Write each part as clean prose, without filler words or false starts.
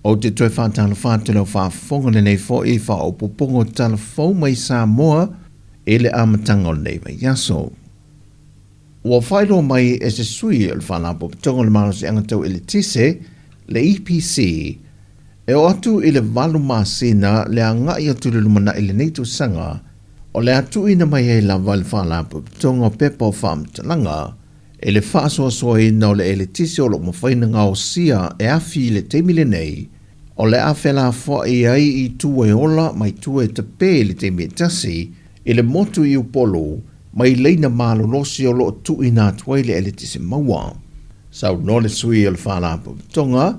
O te toi whātala lau whāwhonga nei fo e wha o popongo tala whau mai Sāmoa e le amatanga o nei vai yaso. Ua whairo mai e se sui o le whālapo pitonga le maro se angatau e le tise, le EPC, e o atu i le walu māsina le angai atu le lumana i le neitu sanga, o le atu ina mai e la wale whālapo pitonga o pepa o whāmatalanga, e le whaasoasoa ina o le e le tise o lo mawhaina ngā o sia e afi le teimile nei, o le awhela fwa i ai i tue ola mai tue te pē le teimile tasi, i le motu i upolo, mai leina malo losi o lo tu ina tuaile e le tise maua. Sau no le sui o le whālapo pitonga,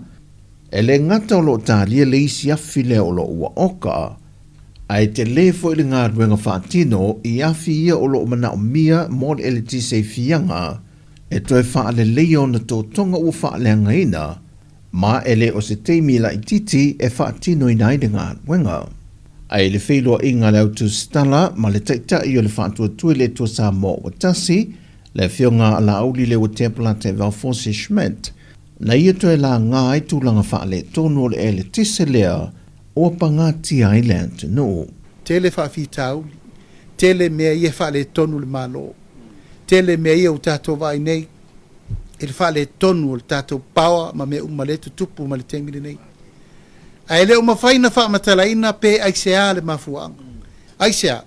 e le ngata o lo tālia le isi afi le o lo ua oka, ai te le fo i le ngā ruenga whātino i afi ia o lo mana o mia mo le ele tise fianga, e toi whaale leo na tō tonga ua whaale angaina, ma ele o se teimi la i titi e whaatino i naide ngā ruenga. Ai le wheilua inga le autu Tala ma le taita i o le whaatua tue le tua Sāmoa wa tasi, le whionga ala auli le wa templa te Valfonsi Schmidt, na ia toe la ngā ai tūlanga whaale tonu o le ele tise lea o Pangati Island no. Tele whaafi tauli, tele mea ia whaale tonu le malo, tele mea ia o tātou vai nei, e le whaale tonu o le tātou pawa ma mea umaletu tupu ma le temile nei. Ai leo mawhaina whaamatalaina pe aisea le mafuanga. Aisea,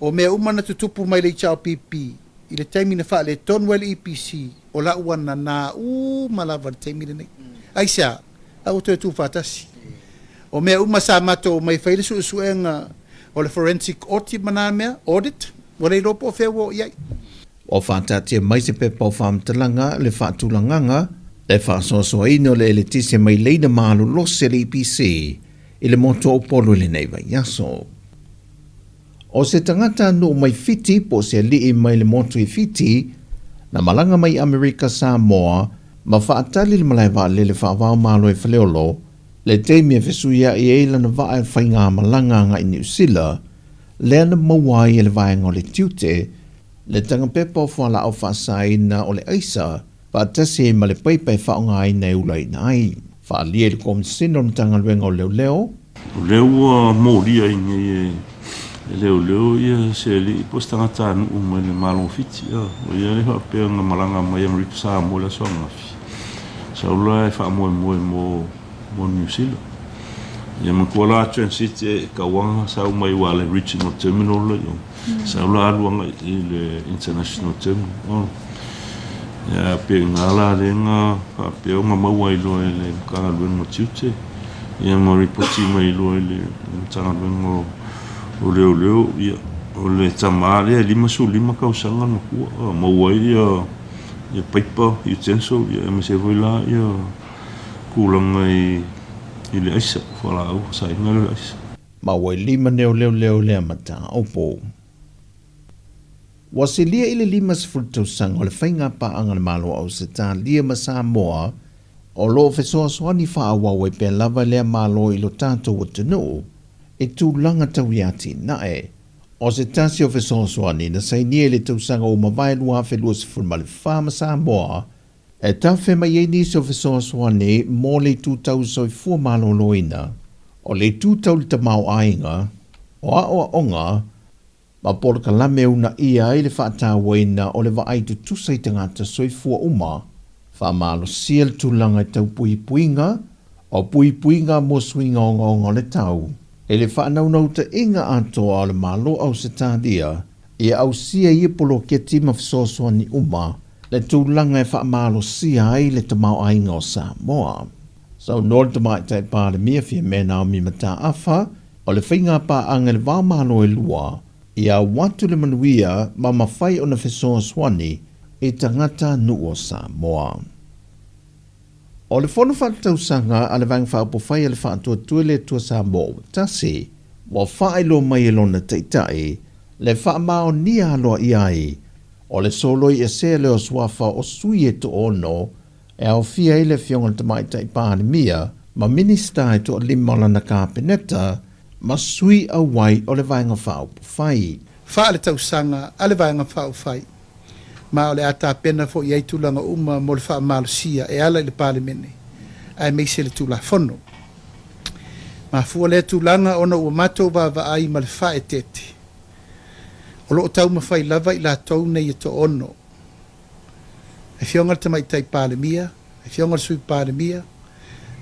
o mea umana tutupu mai le chao pipi, i le taimina wha le tonu le EPC, o la uana nā malawa le taimina nei. Aisea, au toi tu whatasi. O mea uma sa mato mai whaile suenga o le forensic audit mana mea, audit, o le ropo o wheo iai. O whātatia mai se pepa o whamatalanga le whaatulanganga, le whaasoasoa ino le ele tise mai leina maalo lose le EPC i le moto o polo le nei vai yaso. O se tangata no mai fiti po se lii mai le moto i fiti, na malanga mai Amerika Sāmoa, ma whaatali le malai wale le whaavao malo e whaleolo, le teimi e whesuia i eila na waa e whainga malanga nga i New Zealand, le ana mawai e le vaenga o le tiute, le tangapepa o whala au whaasaina o le aisa, Patasi ma le paipai whaonga ai nei ulai nai. Whaalia le komisino na tangaluenga o leo leo. Leo mōria i ngai leo leo ia se li postanga tānu umai le malo fiti. O ia le whapea nga malanga mai Amerika Sāmoa la soanga fi. Saula e whaamoe mo New Zealand. Ia makua la transit e kawanga sau mai wa le regional terminal la yo. Saula aluanga i le international terminal. Ya pe ngala le nga pe nga maua i lo le kanga luengo tiute ia mo ripoti mai lo le tanga luengo o leo ia o le tamale lima kausanga no ku maua ia paipa utensil ia me se voila ia kulanga i le aisa fala au sai ngalo aisa maua lima leo le mata opo. Wasilia ile lima sfruto sang o le whainga paanga le malo au se tā lia ma Sāmoa o lo fesoa swani wha awawe pe lava lea malo i lo tātou o tenu e tūlanga tau iati nae. O se tasi o fesoa swani na sai nia le tau sanga o mawai lua whelua sifun ma le wha ma Sāmoa e tā whema i nisi o fesoa swani mō le tūtau soi fua malo loina o le tūtau le tamau ainga o a onga ma polo ka lame una ia i le whaatawena o le waai tu tusai tangata soifua uma, wha malo siel tūlanga i tau puipuinga, o puipuinga mo swinga o ngongo le tau. E le whaanaunau ta inga atoa o le malo au se tādia, e au sia i polo kia tima whasosoa ni uma, le tūlanga e wha malo sia i le tamau ainga o Sāmoa. Sau nol tamai tai pāre mia fia mena o mi mata awha, o le whainga pā anga le wā malo e lua, ia watu le manuia ma mawhai o na whesoa swani e tangata nu o Sāmoa. O le whono whatausanga a le vang whaapowhai a le whaatua tuele tua Sāmoa tasi, wa whaelo mai e lona teitai, le whaamao ni aloa iai, o le soloi e se leo swafa o sui e to ono, e au fia i le fionga tamai taipāne mia, ma minista e to limala na kāpeneta, ma sui au wai o le vaenga whao whai. Wha le tausanga, a le vaenga whao whai. Ma o le ata pena fo i eitulanga uma mo le wha malusia e ala i le pale mene. Ai meise le tula whono. Ma fua le tūlanga ona ua mātou vāvaai ma le whae tete. O loo tau mawhai lava I la tau nei to ono. E whionga le tamai tai pālemia, e whionga le sui pālemia,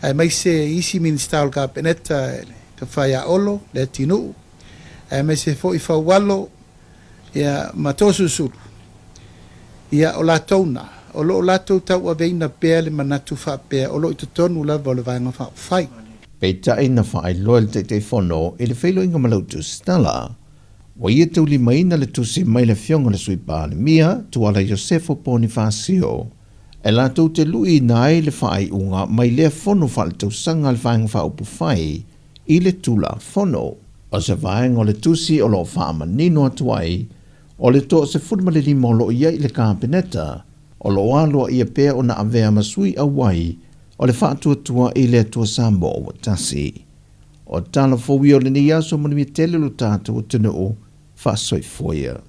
ai mai se isi minister ka peneta ka whai a olo, le tinu, ai mai se fo I whawalo, ia matosu suru. Ia o la tauna, o loo la tau tau a veina pēr le manatu wha pēr, o loo I tonu lava o le vanga whai. Pei tai na whaai loa le te whono I le whailo inga malautu Tala, wa ia tau li maina le tusi mai le whionga le sui pālemia, tuala Josefo Bonifacio, e la tau te lui nai le whaai unga mai lea whono wha le tau sanga le whaanga wha upu whai, I le tula whono. O se vaenga o le tusi o lo whaama nino atuai, o le to se furma le lima o lo ia I le kāpeneta, o lo aloa ia pēr o na avea masui awai, o le whātua I le atua Sāmoa o tasi. O tala fōwi o le ni aso mani mi tele lo tātou o tunu o whasoi foia.